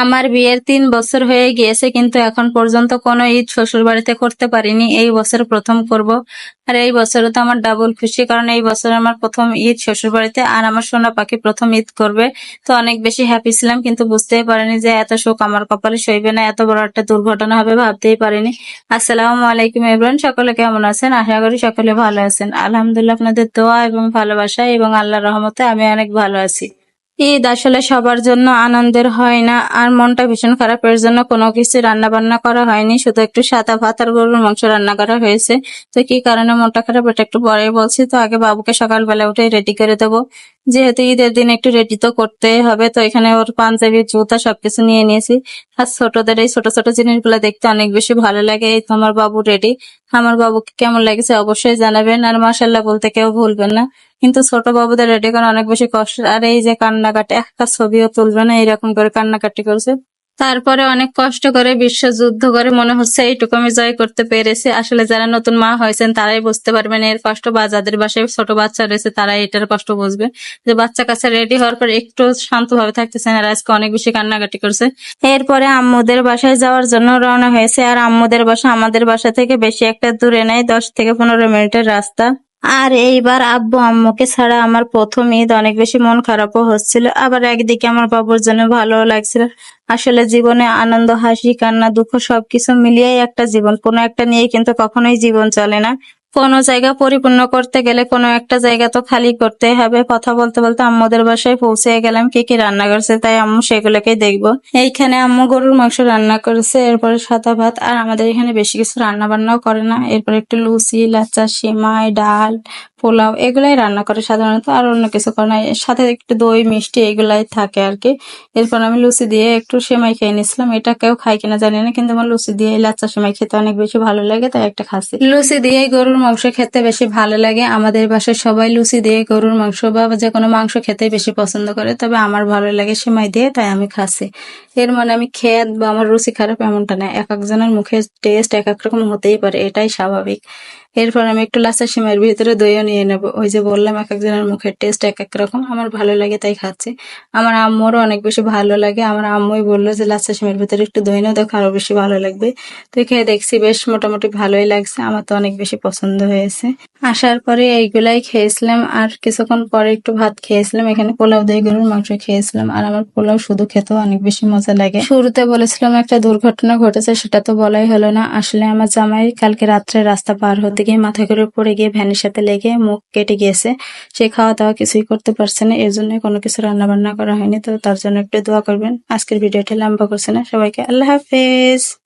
আমার বিয়ের ৩ বছর হয়ে গিয়েছে, কিন্তু এখন পর্যন্ত কোনো ঈদ শ্বশুর বাড়িতে করতে পারিনি। এই বছর প্রথম করব। আর এই বছরে তো আমার ডাবল খুশি, কারণ এই বছর আমার প্রথম ঈদ শ্বশুর বাড়িতে, আর আমার সোনা পাখি প্রথম ঈদ করবে। তো অনেক বেশি হ্যাপি ছিলাম, কিন্তু বুঝতেই পারিনি যে এত শোক আমার কপালে সইবে না, এত বড় একটা দুর্ঘটনা হবে ভাবতেই পারিনি। আসসালামু আলাইকুম এভরিওয়ান, সকলে কেমন আছেন? আশা করি সকলে ভালো আছেন। আলহামদুলিল্লাহ, আপনাদের দোয়া এবং ভালোবাসা এবং আল্লাহর রহমতে আমি অনেক ভালো আছি। ঈদ আসলে সবার জন্য আনন্দের হয় না, আর মনটা ভীষণ খারাপের জন্য কোনো কিছু রান্না বান্না করা হয়নি, শুধু একটু সাদা ভাত আর গরুর মাংস রান্না করা হয়েছে। তো কি কারণে মনটা খারাপ এটা একটু পরে বলছি। তো আগে বাবুকে সকালবেলা উঠে রেডি করে দেবো, যেহেতু ঈদের দিন একটু রেডি তো করতেই হবে। তো এখানে ওর পাঞ্জাবি জুতা সবকিছু নিয়ে নিয়েছি। আর ছোটদের এই ছোট ছোট জিনিসগুলো দেখতে অনেক বেশি ভালো লাগে। এই তো আমার বাবু রেডি। আমার বাবুকে কেমন লাগছে অবশ্যই জানাবেন, আর মাশাআল্লাহ বলতে কেউ ভুলবেন না। কিন্তু ছোট বাবুদের রেডি করা অনেক বেশি কষ্ট। আর এই যে কান্নাকাটি, একটা ছবিও তুলবে না এরকম করে কান্নাকাটি করছে। তারপরে অনেক কষ্ট করে বিশ্বযুদ্ধ করে মনে হচ্ছে এইটুকু আমি জয় করতে পেরেছি। আসলে যারা নতুন মা হয়েছেন তারাই বুঝতে পারবেন এর কষ্ট, বা যাদের বাসায় ছোট বাচ্চা রয়েছে তারাই এটার কষ্ট বুঝবে। যে বাচ্চা কাছে রেডি হওয়ার পর একটু শান্তভাবে থাকতেছে না, আর আজকে অনেক বেশি কান্নাকাটি করছে। এরপরে আম্মুদের বাসায় যাওয়ার জন্য রওনা হয়েছে। আর আম্মুদের বাসা আমাদের বাসা থেকে বেশি একটা দূরে নেই, 10 থেকে 15 মিনিটের রাস্তা। আর এইবার আব্বু আম্মুকে ছাড়া আমার প্রথম ঈদ, অনেক বেশি মন খারাপও হচ্ছিল, আবার একদিকে আমার বাবুর জন্য ভালোও লাগছিল। আসলে জীবনে আনন্দ, হাসি, কান্না, দুঃখ সবকিছু মিলিয়েই একটা জীবন, কোনো একটা নিয়ে কিন্তু কখনোই জীবন চলে না। কোনো জায়গা পরিপূর্ণ করতে গেলে কোনো একটা জায়গা তো খালি করতেই হবে। কথা বলতে বলতে আম্মুদের বাসায় পৌঁছে গেলাম। কি কি রান্না করছে তাই আম্মু সেগুলোকেই দেখবো। এইখানে আম্মু গরুর মাংস রান্না করেছে, এরপরে সাদা ভাত। আর আমাদের এখানে বেশি কিছু রান্না বান্নাও করে না, এরপর একটু লুচি, লাচ্চা, সেমাই, ডাল, পোলাও এগুলাই রান্না করে সাধারণত, আর অন্য কিছু করে না। এর সাথে একটু দই মিষ্টি এগুলাই থাকে আর কি। এরপর আমি লুচি দিয়ে একটু সেমাই খেয়ে নিছিলাম। এটা কেউ খায় কিনা জানি না, কিন্তু আমার লুচি দিয়ে লাচ্চা সেমাই খেতে অনেক বেশি ভালো লাগে, তাই একটা খাচ্ছি। লুচি দিয়ে গরুর মাংস খেতে বেশি ভালো লাগে। আমাদের বাসায় সবাই লুচি দিয়ে গরুর মাংস বা যে কোনো মাংস খেতে বেশি পছন্দ করে, তবে আমার ভালো লাগে সেমাই দিয়ে, তাই আমি খাচ্ছি। এর মানে আমি খেয়ে বা আমার রুচি খারাপ এমনটা না, এক একজনের মুখের টেস্ট এক এক রকম হতেই পারে, এটাই স্বাভাবিক। এরপর আমি একটু লাচ্ছা সেমাইয়ের ভিতরে দইও নিয়ে নেবো। ওই যে বললাম এক একজনের মুখের টেস্ট এক এক রকম, আমার ভালো লাগে তাই খাচ্ছি। আমার আম্মুরও অনেক বেশি ভালো লাগে। আমার আম্মুই বললো যে লাচ্ছা সেমাইয়ের ভিতরে একটু দই নাও, দেখো আরো বেশি ভালো লাগবে। তো খেয়ে দেখছি বেশ মোটামুটি ভালোই লাগছে, আমার তো অনেক বেশি পছন্দ হয়েছে। আসার পরে এইগুলাই খেয়েছিলাম, আর কিছুক্ষণ পরে একটু ভাত খেয়েছিলাম। এখানে পোলাও দিয়ে গরুর মাংস খেয়েছিলাম, আর আমার পোলাও শুধু খেতেও অনেক বেশি মজা লাগে। শুরুতে বলেছিলাম একটা দুর্ঘটনা ঘটেছে, সেটা তো বলাই হলো না। আসলে আমার জামাই কালকে রাত্রে রাস্তা পার হতে গিয়ে মাথা ঘুরে পড়ে গিয়ে ভ্যানের সাথে লেগে মুখ কেটে গিয়েছে। সে খাওয়া দাওয়া কিছুই করতে পারছে না, এর জন্য কোনো কিছু রান্না বান্না করা হয়নি। তো তার জন্য একটু দোয়া করবেন। আজকের ভিডিওটা লম্বা করছে না, সবাইকে আল্লাহ হাফেজ।